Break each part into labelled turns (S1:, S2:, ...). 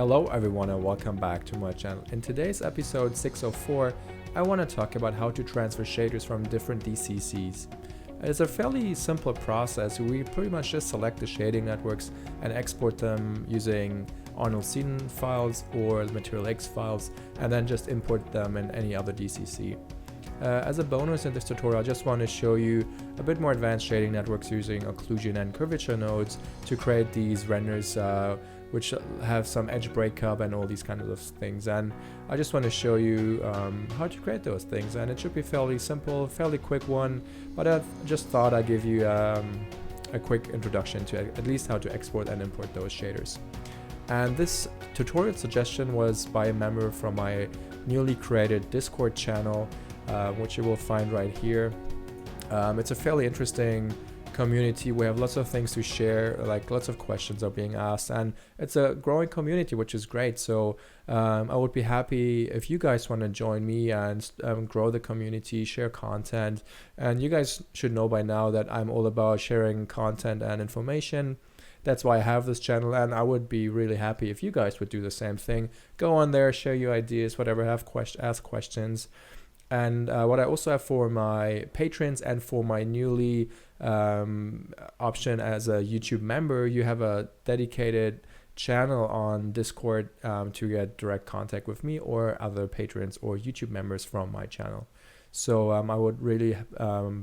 S1: Hello everyone and welcome back to my channel. In today's episode 604, I want to talk about how to transfer shaders from different DCCs. It's a fairly simple process. We pretty much just select the shading networks and export them using Arnold scene files or Material X files and then just import them in any other DCC. As a bonus in this tutorial, I just want to show you a bit more advanced shading networks using occlusion and curvature nodes to create these renders which have some edge breakup and all these kind of things. And I just want to show you how to create those things, and it should be fairly simple, fairly quick one, but I just thought I'd give you a quick introduction to at least how to export and import those shaders. And this tutorial suggestion was by a member from my newly created Discord channel, which you will find right here. It's a fairly interesting community. We have lots of things to share, like lots of questions are being asked, and it's a growing community, which is great. So I would be happy if you guys want to join me and grow the community, share content. And you guys should know by now that I'm all about sharing content and information. That's why I have this channel, and I would be really happy if you guys would do the same thing. Go on there, share your ideas, whatever, ask questions. And what I also have for my patrons and for my newly option as a YouTube member, you have a dedicated channel on Discord to get direct contact with me or other patrons or YouTube members from my channel. So I would really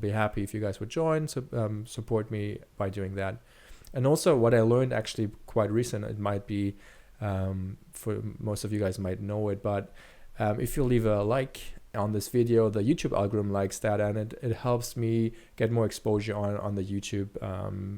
S1: be happy if you guys would join, support me by doing that. And also what I learned actually quite recent, it might be for most of you guys might know it, but if you leave a like on this video, the YouTube algorithm likes that, and it helps me get more exposure on the YouTube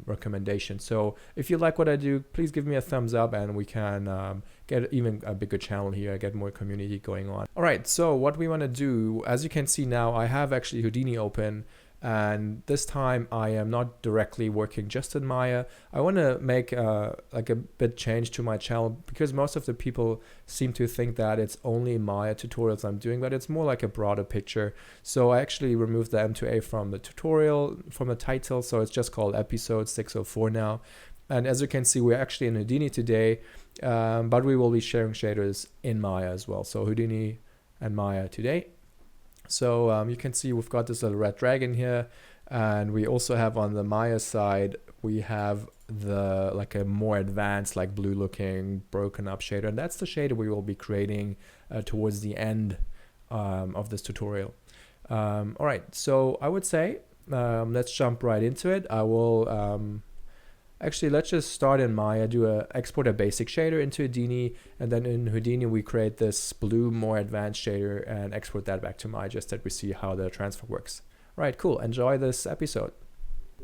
S1: recommendation. So if you like what I do, please give me a thumbs up and we can get even a bigger channel here, get more community going on. All right, so what we want to do, as you can see now, I have actually Houdini open, and this time I am not directly working just in Maya. I want to make like a bit change to my channel, because most of the people seem to think that it's only Maya tutorials I'm doing, but it's more like a broader picture. So I actually removed the M2A from the tutorial, from the title, so it's just called episode 604 now. And as you can see, we're actually in Houdini today, but we will be sharing shaders in Maya as well. So Houdini and Maya today. So you can see we've got this little red dragon here, and we also have on the Maya side, we have the like a more advanced, like blue looking broken up shader, and that's the shader we will be creating towards the end of this tutorial. All right, so I would say let's jump right into it. I will actually, let's just start in Maya, export a basic shader into Houdini, and then in Houdini we create this blue, more advanced shader and export that back to Maya, just that we see how the transfer works. All right, cool. Enjoy this episode.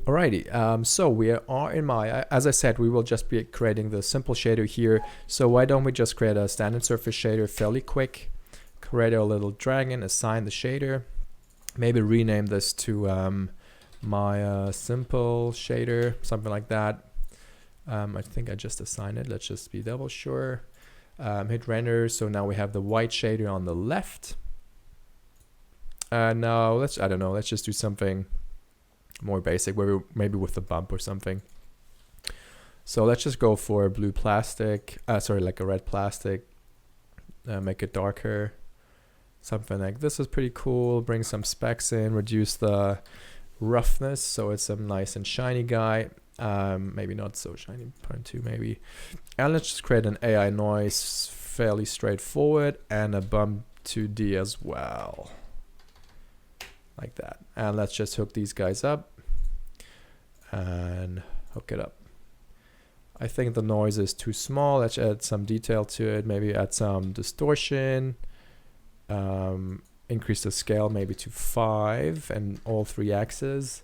S1: Alrighty, so we are in Maya. As I said, we will just be creating the simple shader here. So why don't we just create a standard surface shader fairly quick, create a little dragon, assign the shader, maybe rename this to Maya simple shader, something like that. I think I just assigned it. Let's just be double sure. Hit render. So now we have the white shader on the left. Now I don't know, let's just do something more basic, where maybe with the bump or something. So let's just go for blue plastic, like a red plastic, make it darker. Something like this is pretty cool. Bring some specs in, reduce the roughness so it's a nice and shiny guy. Maybe not so shiny, 0.2 maybe. And let's just create an AI noise, fairly straightforward, and a bump 2D as well, like that. And let's just hook these guys up and hook it up. I think the noise is too small. Let's add some detail to it, maybe add some distortion, increase the scale maybe to 5 and all 3 axes.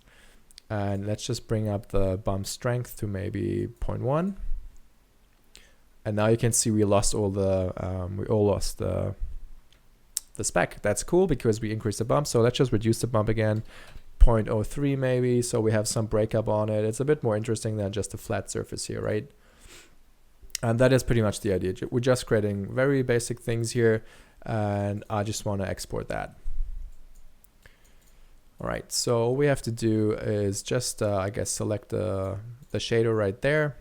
S1: And let's just bring up the bump strength to maybe 0.1. And now you can see we lost all the the spec. That's cool because we increased the bump. So let's just reduce the bump again, 0.03 maybe. So we have some breakup on it. It's a bit more interesting than just a flat surface here, right? And that is pretty much the idea. We're just creating very basic things here, and I just want to export that. All right, so all we have to do is just, I guess, select the shader right there.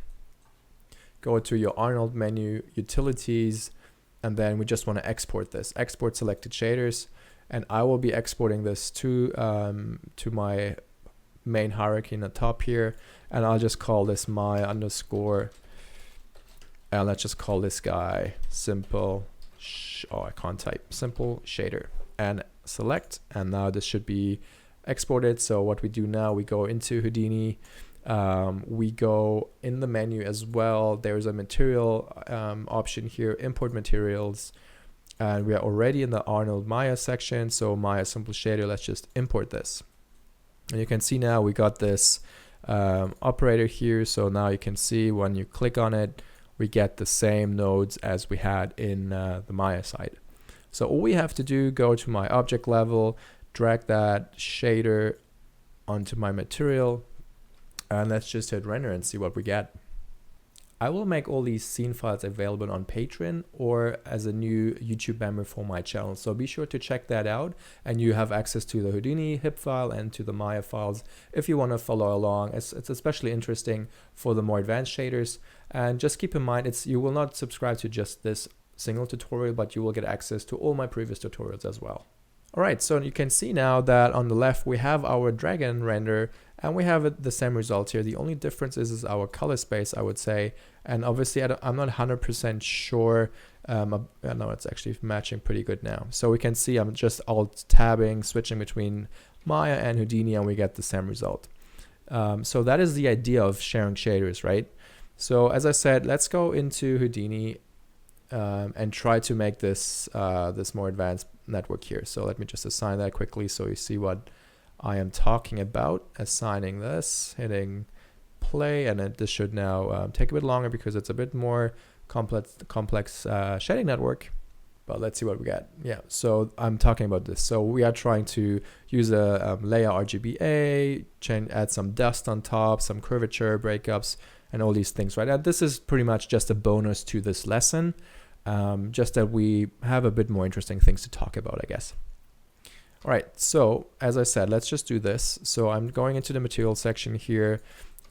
S1: go to your Arnold menu, utilities, and then we just want to export this. Export selected shaders, and I will be exporting this to my main hierarchy in the top here, and I'll just call this Maya underscore, and let's just call this guy simple. I can't type, simple shader, and select, and now this should be exported. So what we do now, we go into Houdini, we go in the menu as well. There's a material option here, import materials, and we are already in the Arnold Maya section. So Maya simple shader, let's just import this. And you can see now we got this operator here. So now you can see when you click on it, we get the same nodes as we had in the Maya side. So all we have to do, go to my object level, drag that shader onto my material, and let's just hit render and see what we get. I will make all these scene files available on Patreon or as a new YouTube member for my channel. So be sure to check that out, and you have access to the Houdini HIP file and to the Maya files if you want to follow along. It's especially interesting for the more advanced shaders. And just keep in mind, you will not subscribe to just this single tutorial, but you will get access to all my previous tutorials as well. All right, so you can see now that on the left we have our dragon render, and we have the same result here. The only difference is our color space, I would say. And obviously I'm not 100% sure. I know it's actually matching pretty good now. So we can see I'm just alt tabbing, switching between Maya and Houdini, and we get the same result. So that is the idea of sharing shaders, right? So as I said, let's go into Houdini and try to make this this more advanced network here. So let me just assign that quickly so you see what I am talking about. Assigning this, hitting play, and this should now take a bit longer because it's a bit more complex shading network. But let's see what we get. Yeah, so I'm talking about this. So we are trying to use a layer RGBA, add some dust on top, some curvature breakups, and all these things, right? And this is pretty much just a bonus to this lesson, just that we have a bit more interesting things to talk about, I guess. All right, so as I said, let's just do this. So I'm going into the material section here,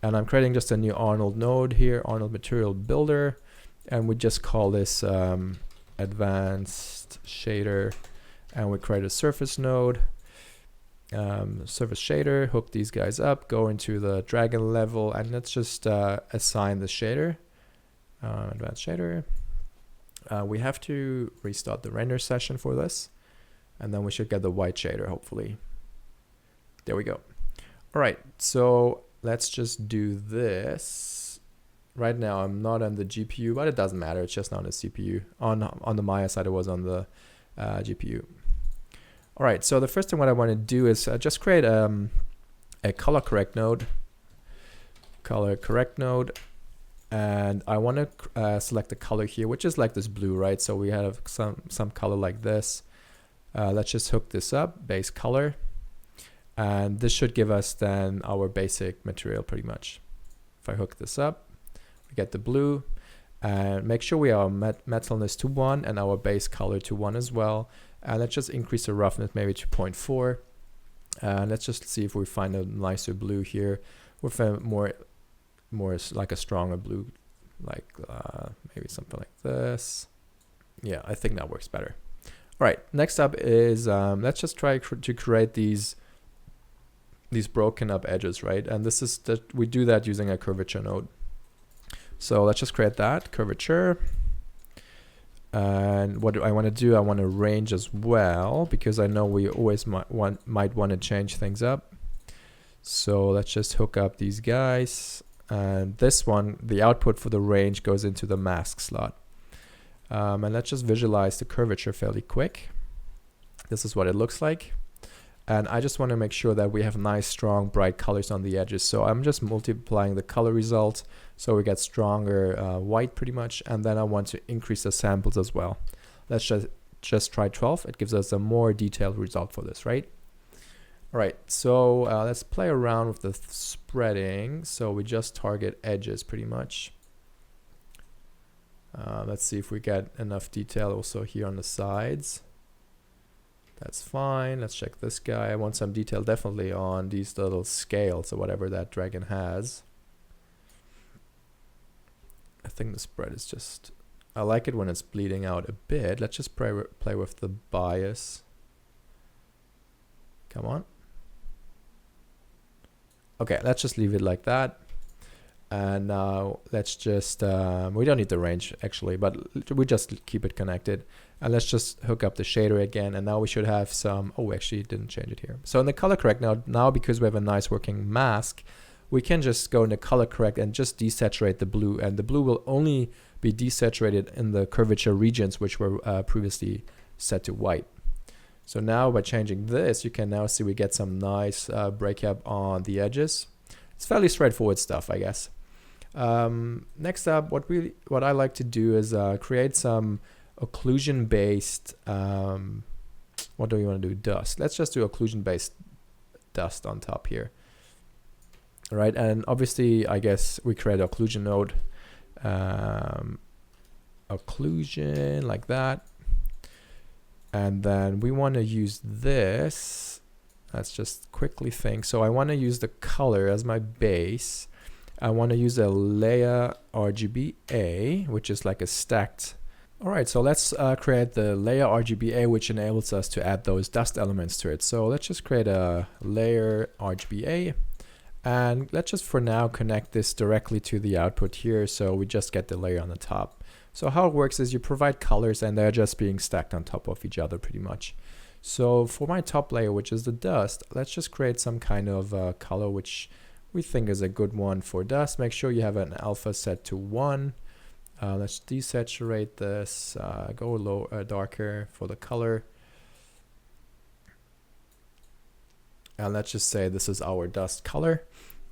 S1: and I'm creating just a new Arnold node here, Arnold Material Builder, and we just call this Advanced Shader, and we create a surface node, surface shader, hook these guys up, go into the dragon level, and let's just assign the shader, Advanced Shader. We have to restart the render session for this, and then we should get the white shader, hopefully. There we go. All right, so let's just do this. Right now I'm not on the GPU, but it doesn't matter. It's just not on the CPU. On the Maya side, it was on the GPU. All right, so the first thing what I want to do is just create a color correct node. And I want to select the color here, which is like this blue, right? So we have some color like this. Let's just hook this up, base color. And this should give us then our basic material pretty much. If I hook this up, we get the blue, and make sure we are metalness to 1 and our base color to 1 as well. And let's just increase the roughness maybe to 0.4. And let's just see if we find a nicer blue here with a more like a stronger blue, like maybe something like this. Yeah, I think that works better. All right, next up is let's just try to create these broken up edges, right? And this is we do that using a curvature node. So let's just create that curvature. And what do I want to do? I want to range as well, because I know we always might want to change things up. So let's just hook up these guys. And this one, the output for the range goes into the mask slot. And let's just visualize the curvature fairly quick. This is what it looks like. And I just want to make sure that we have nice, strong, bright colors on the edges. So I'm just multiplying the color result so we get stronger white pretty much. And then I want to increase the samples as well. Let's just try 12. It gives us a more detailed result for this, right? All right, so let's play around with the spreading. So we just target edges pretty much. Let's see if we get enough detail also here on the sides. That's fine. Let's check this guy. I want some detail definitely on these little scales or whatever that dragon has. I think the spread is just, I like it when it's bleeding out a bit. Let's just play with the bias. Come on. Okay, let's just leave it like that. And now let's just, we don't need the range actually, but we just keep it connected. And let's just hook up the shader again. And now we should have some, oh, actually didn't change it here. So in the color correct now because we have a nice working mask, we can just go in the color correct and just desaturate the blue. And the blue will only be desaturated in the curvature regions, which were previously set to white. So now by changing this, you can now see we get some nice breakup on the edges. It's fairly straightforward stuff, I guess. Next up, what I like to do is create some occlusion based, what do we want to do? Dust. Let's just do occlusion based dust on top here. All right, and obviously I guess we create an occlusion node, occlusion like that. And then we want to use this. Let's just quickly think. So I want to use the color as my base. I want to use a layer RGBA, which is like a stacked. All right, so let's create the layer RGBA, which enables us to add those dust elements to it. So let's just create a layer RGBA. And let's just for now connect this directly to the output here. So we just get the layer on the top. So how it works is you provide colors and they're just being stacked on top of each other pretty much. So for my top layer, which is the dust, let's just create some kind of color which we think is a good one for dust. Make sure you have an alpha set to 1. Let's desaturate this, go low, darker for the color. And let's just say this is our dust color.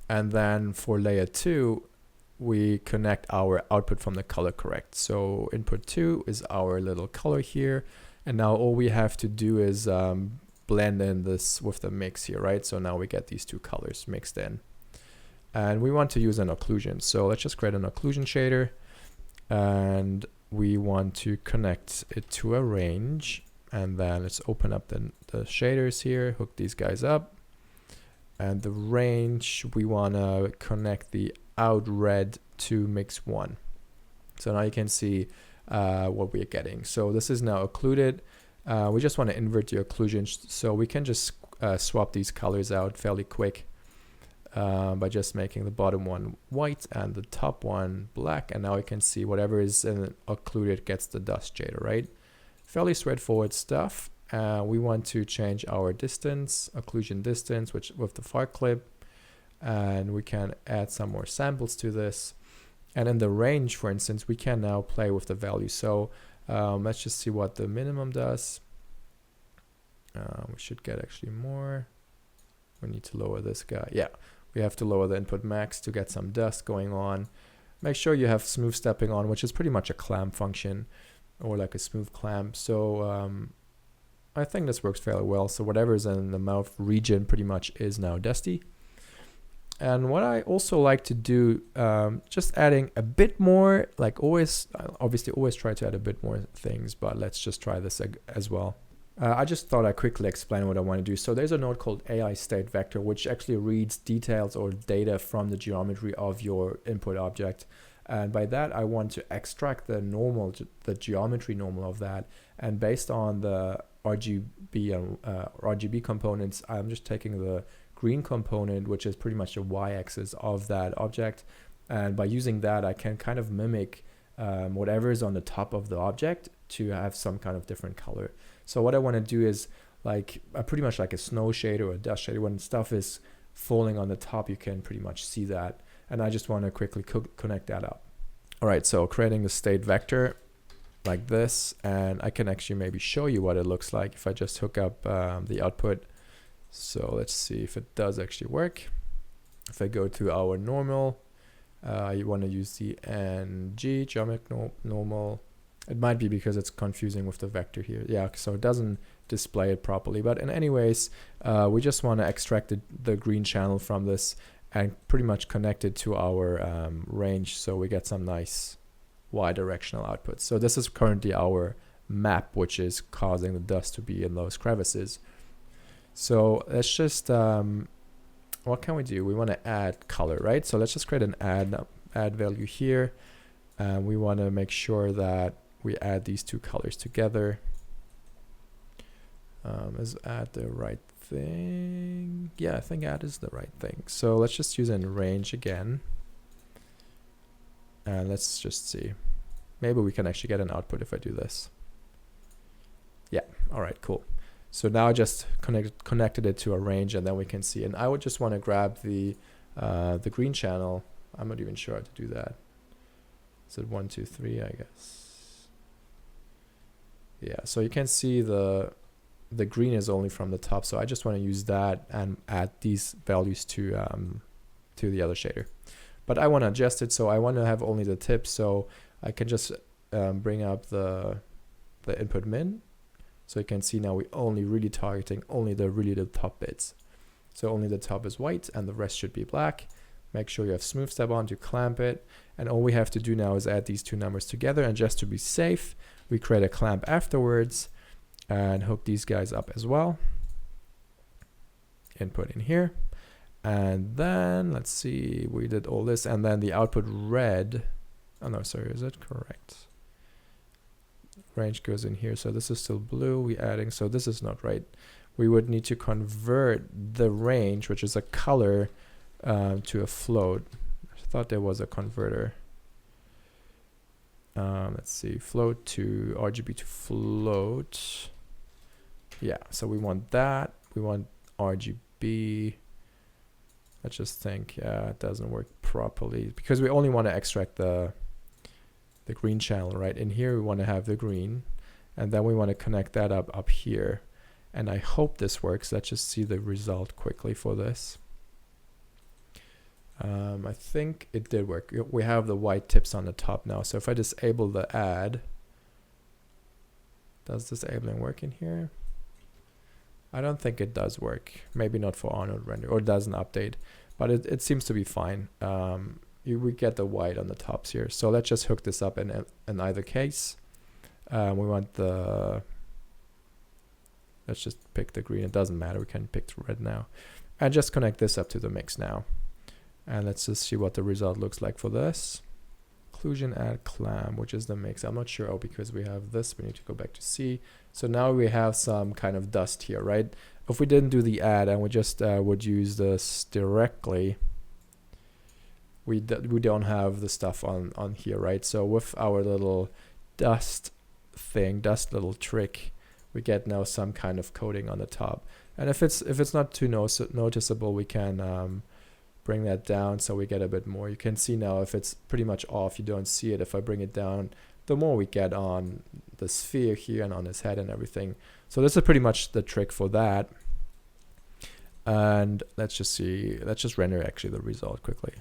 S1: And then for layer 2, we connect our output from the color correct. So input 2 is our little color here. And now all we have to do is blend in this with the mix here, right? So now we get these two colors mixed in. And we want to use an occlusion. So let's just create an occlusion shader. And we want to connect it to a range. And then let's open up the shaders here, hook these guys up. And the range, we want to connect the out red to mix 1. So now you can see what we're getting. So this is now occluded. We just want to invert the occlusion, so we can just swap these colors out fairly quick by just making the bottom one white and the top one black. And now you can see whatever is occluded gets the dust shader, right? Fairly straightforward stuff. We want to change our distance, occlusion distance, which with the far clip, and we can add some more samples to this. And in the range, for instance, we can now play with the value. So let's just see what the minimum does. We should get actually more. We need to lower this guy. Yeah, we have to lower the input max to get some dust going on. Make sure you have smooth stepping on, which is pretty much a clamp function or like a smooth clamp. So I think this works fairly well. So whatever is in the mouth region pretty much is now dusty. And what I also like to do, just adding a bit more, like always, obviously always try to add a bit more things, but let's just try this as well. I just thought I'd quickly explain what I want to do. So there's a node called AI state vector, which actually reads details or data from the geometry of your input object. And by that, I want to extract the normal, the geometry normal of that. And based on the RGB and RGB components, I'm just taking the green component, which is pretty much the y-axis of that object. And by using that, I can kind of mimic whatever is on the top of the object to have some kind of different color. So what I want to do is like pretty much like a snow shader or a dust shader. When stuff is falling on the top, you can pretty much see that. And I just want to quickly connect that up. All right, so creating the state vector like this, and I can actually maybe show you what it looks like if I just hook up the output. So let's see if it does actually work. If I go to our normal, you want to use the NG geometric normal. It might be because it's confusing with the vector here. Yeah, so it doesn't display it properly. But in any ways, we just want to extract the green channel from this and pretty much connect it to our range, so we get some nice y-directional outputs. So this is currently our map, which is causing the dust to be in those crevices. So let's just, what can we do? We want to add color, right? So let's just create an add value here. And we want to make sure that we add these two colors together. Is add the right thing? Yeah, I think add is the right thing. So let's just use in range again. And let's just see. Maybe we can actually get an output if I do this. Yeah, all right, cool. So now I just connected it to a range, and then we can see. And I would just want to grab the green channel. I'm not even sure how to do that. Is it 1, 2, 3? I guess. Yeah, so you can see the green is only from the top. So I just want to use that and add these values to the other shader. But I want to adjust it, so I want to have only the tip. So I can just bring up the input min. So you can see now we're only really targeting only the top bits. So only the top is white and the rest should be black. Make sure you have smooth step on to clamp it. And all we have to do now is add these two numbers together. And just to be safe, we create a clamp afterwards and hook these guys up as well. Input in here. And then let's see, we did all this, and then the output red. Oh no, sorry, is it correct? Range goes in here, so this is still blue. We adding, so this is not right. We would need to convert the range, which is a color, to a float. I thought there was a converter. Let's see, float to RGB to float. Yeah, so we want that. We want RGB. Let's just think, yeah, it doesn't work properly because we only want to extract the green channel, right? In here, we want to have the green, and then we want to connect that up here. And I hope this works. Let's just see the result quickly for this. I think it did work. We have the white tips on the top now. So if I disable the add, does disabling work in here? I don't think it does work. Maybe not for Arnold render, or doesn't update, but it seems to be fine. We get the white on the tops here. So let's just hook this up in either case. We want let's just pick the green. It doesn't matter. We can pick the red now. And just connect this up to the mix now. And let's just see what the result looks like for this. Occlusion add clamp, which is the mix. I'm not sure. Oh, because we have this, we need to go back to C. So now we have some kind of dust here, right? If we didn't do the add and we just would use this directly, we don't have the stuff on here, right? So with our little dust little trick, we get now some kind of coating on the top. And if it's not too noticeable, we can bring that down so we get a bit more. You can see now if it's pretty much off, you don't see it. If I bring it down, the more we get on the sphere here and on his head and everything. So this is pretty much the trick for that. And let's just see, let's just render actually the result quickly.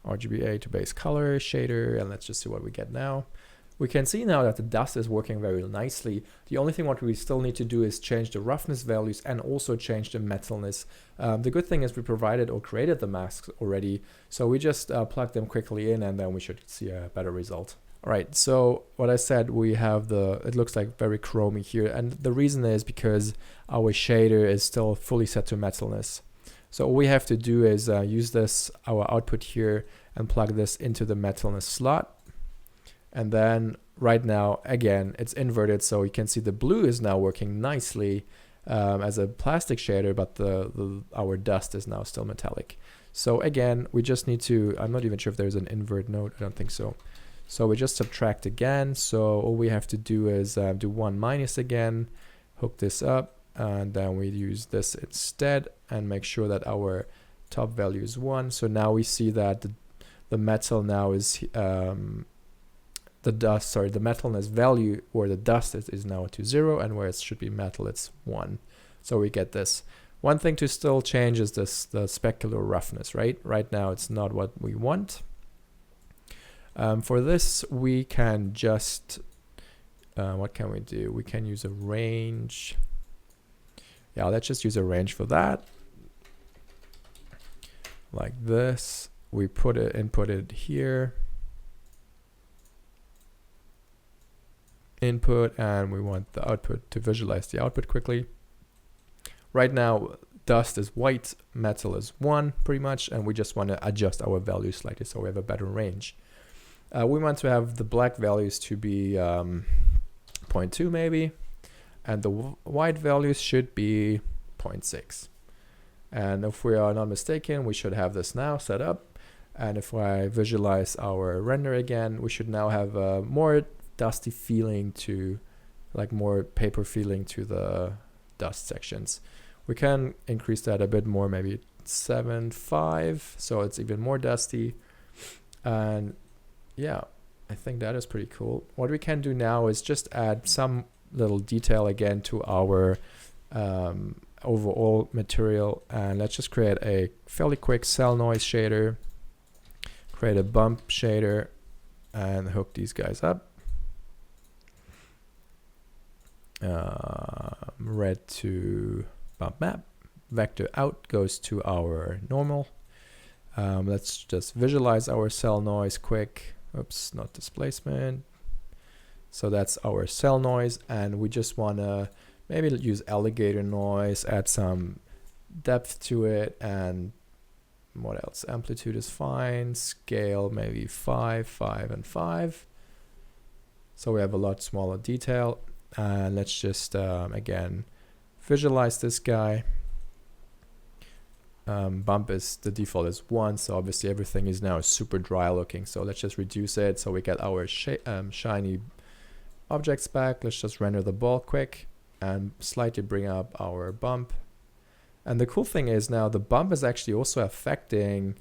S1: RGBA to base color shader, and let's just see what we get now. We can see now that the dust is working very nicely. The only thing what we still need to do is change the roughness values and also change the metalness. The good thing is we provided or created the masks already. So we just plug them quickly in and then we should see a better result. All right, so what I said, we have it looks like very chromy here. And the reason is because our shader is still fully set to metalness. So all we have to do is use our output here, and plug this into the metalness slot. And then right now, again, it's inverted. So you can see the blue is now working nicely as a plastic shader, but our dust is now still metallic. So again, we just need to, I'm not even sure if there's an invert node. I don't think so. So we just subtract again. So all we have to do is do 1 minus again, hook this up, and then we use this instead and make sure that our top value is 1. So now we see that the metal now is the metalness value, or the dust is now to 0, and where it should be metal, it's 1. So we get this. One thing to still change is the specular roughness, right? Right now it's not what we want. For this, we can just, what can we do? We can use a range. Yeah, let's just use a range for that. Like this. We input it here. Input, and we want the output to visualize the output quickly. Right now, dust is white, metal is 1 pretty much, and we just want to adjust our values slightly so we have a better range. We want to have the black values to be 0.2 maybe, and the white values should be 0.6. And if we are not mistaken, we should have this now set up. And if I visualize our render again, we should now have a more dusty feeling to, like more paper feeling to the dust sections. We can increase that a bit more, maybe 7.5, so it's even more dusty. And yeah, I think that is pretty cool. What we can do now is just add some little detail again to our overall material, and let's just create a fairly quick cell noise shader, create a bump shader, and hook these guys up. Red to bump map, vector out goes to our normal. Let's just visualize our cell noise quick. Oops, not displacement. So that's our cell noise, and we just want to maybe use alligator noise, add some depth to it, and what else? Amplitude is fine. Scale maybe 5, 5, and 5. So we have a lot smaller detail. And let's just again visualize this guy. Bump is the default is 1, so obviously everything is now super dry looking. So let's just reduce it so we get our shiny objects back. Let's just render the ball quick and slightly bring up our bump. And the cool thing is now the bump is actually also affecting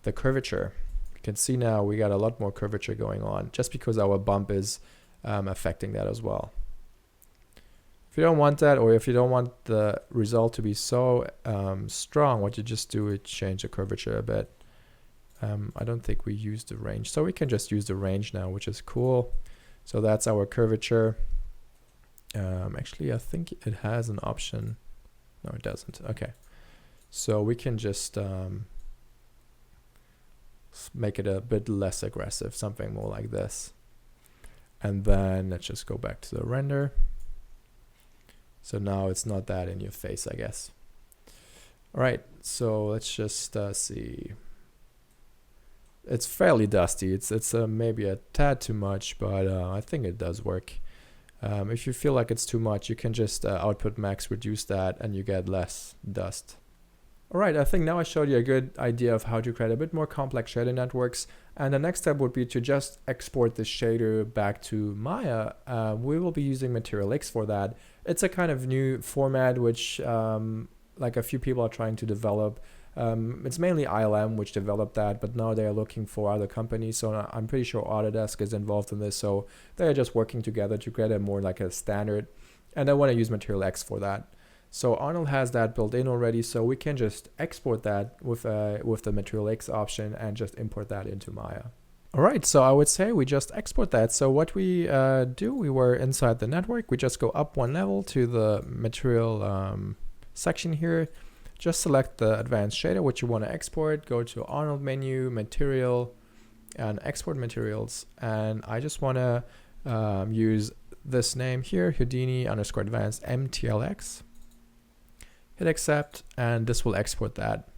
S1: the curvature. You can see now we got a lot more curvature going on just because our bump is affecting that as well. If you don't want that, or if you don't want the result to be so strong, what you just do is change the curvature a bit. I don't think we use the range, so we can just use the range now, which is cool. So that's our curvature. Actually, I think it has an option. No, it doesn't. Okay. So we can just make it a bit less aggressive, something more like this. And then let's just go back to the render. So now it's not that in your face, I guess. All right, so let's just see. It's fairly dusty. It's maybe a tad too much, but I think it does work. If you feel like it's too much, you can just output max reduce that and you get less dust. All right, I think now I showed you a good idea of how to create a bit more complex shader networks. And the next step would be to just export the shader back to Maya. We will be using Material X for that. It's a kind of new format which like a few people are trying to develop. It's mainly ILM which developed that, but now they are looking for other companies. So I'm pretty sure Autodesk is involved in this. So they're just working together to create a more like a standard. And I want to use Material X for that. So Arnold has that built in already, so we can just export that with the Material X option and just import that into Maya. All right, so I would say we just export that. So what we do, we were inside the network. We just go up one level to the material section here. Just select the advanced shader, which you want to export. Go to Arnold menu, material, and export materials. And I just want to use this name here, Houdini _ advanced MTLX. Hit accept, and this will export that.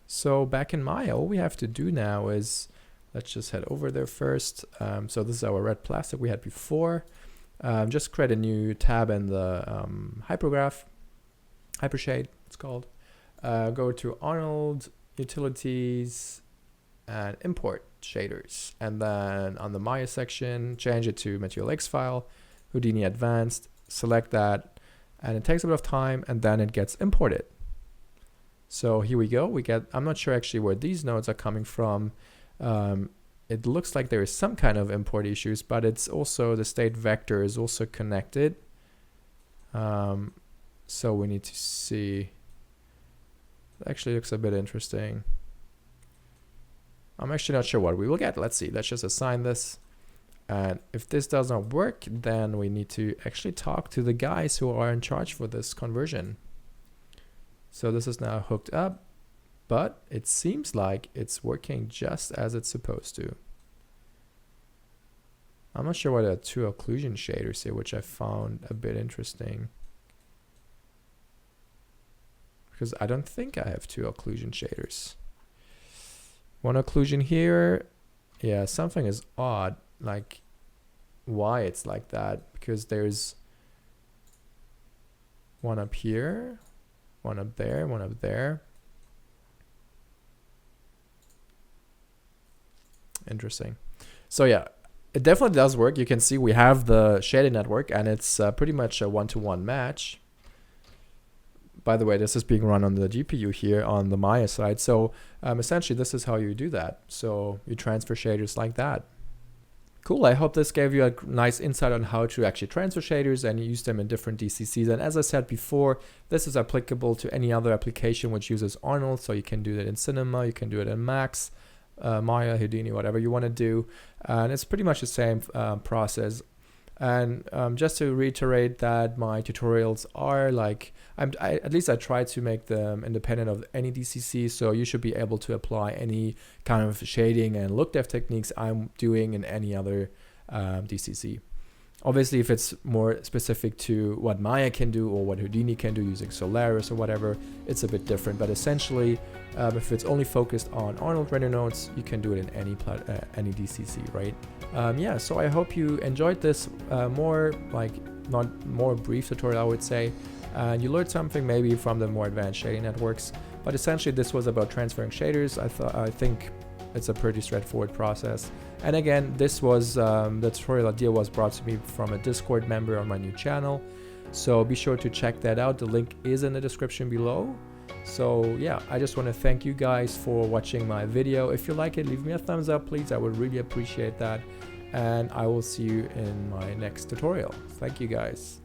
S1: So back in Maya, all we have to do now is, let's just head over there first. So this is our red plastic we had before. Just create a new tab in the Hypershade, it's called. Go to Arnold, Utilities, and Import Shaders. And then on the Maya section, change it to Material X file, Houdini Advanced, select that. And it takes a bit of time, and then it gets imported. So here we go. We get, I'm not sure actually where these nodes are coming from. It looks like there is some kind of import issues, but it's also, the state vector is also connected. So we need to see. It actually looks a bit interesting. I'm actually not sure what we will get. Let's see. Let's just assign this. And if this does not work, then we need to actually talk to the guys who are in charge for this conversion. So this is now hooked up, but it seems like it's working just as it's supposed to. I'm not sure what the two occlusion shaders here, which I found a bit interesting. Because I don't think I have two occlusion shaders. One occlusion here, Yeah, something is odd, like why it's like that, because there's one up here, one up there, one up there. Interesting. So yeah, it definitely does work. You can see we have the shaded network, and it's pretty much a one-to-one match. By the way, this is being run on the GPU here on the Maya side. So essentially, this is how you do that. So you transfer shaders like that. Cool, I hope this gave you a nice insight on how to actually transfer shaders and use them in different DCCs. And as I said before, this is applicable to any other application which uses Arnold. So you can do that in Cinema, you can do it in Max, Maya, Houdini, whatever you want to do. And it's pretty much the same process. And just to reiterate that my tutorials are like, at least I try to make them independent of any DCC, so you should be able to apply any kind of shading and look depth techniques I'm doing in any other DCC. Obviously, if it's more specific to what Maya can do or what Houdini can do using Solaris or whatever, it's a bit different. But essentially, if it's only focused on Arnold render nodes, you can do it in any DCC, right? Yeah, so I hope you enjoyed this more brief tutorial, I would say. And you learned something maybe from the more advanced shading networks. But essentially, this was about transferring shaders. I think it's a pretty straightforward process. And again, this was the tutorial idea was brought to me from a Discord member on my new channel. So be sure to check that out. The link is in the description below. So yeah, I just want to thank you guys for watching my video. If you like it, leave me a thumbs up, please. I would really appreciate that. And I will see you in my next tutorial. Thank you guys.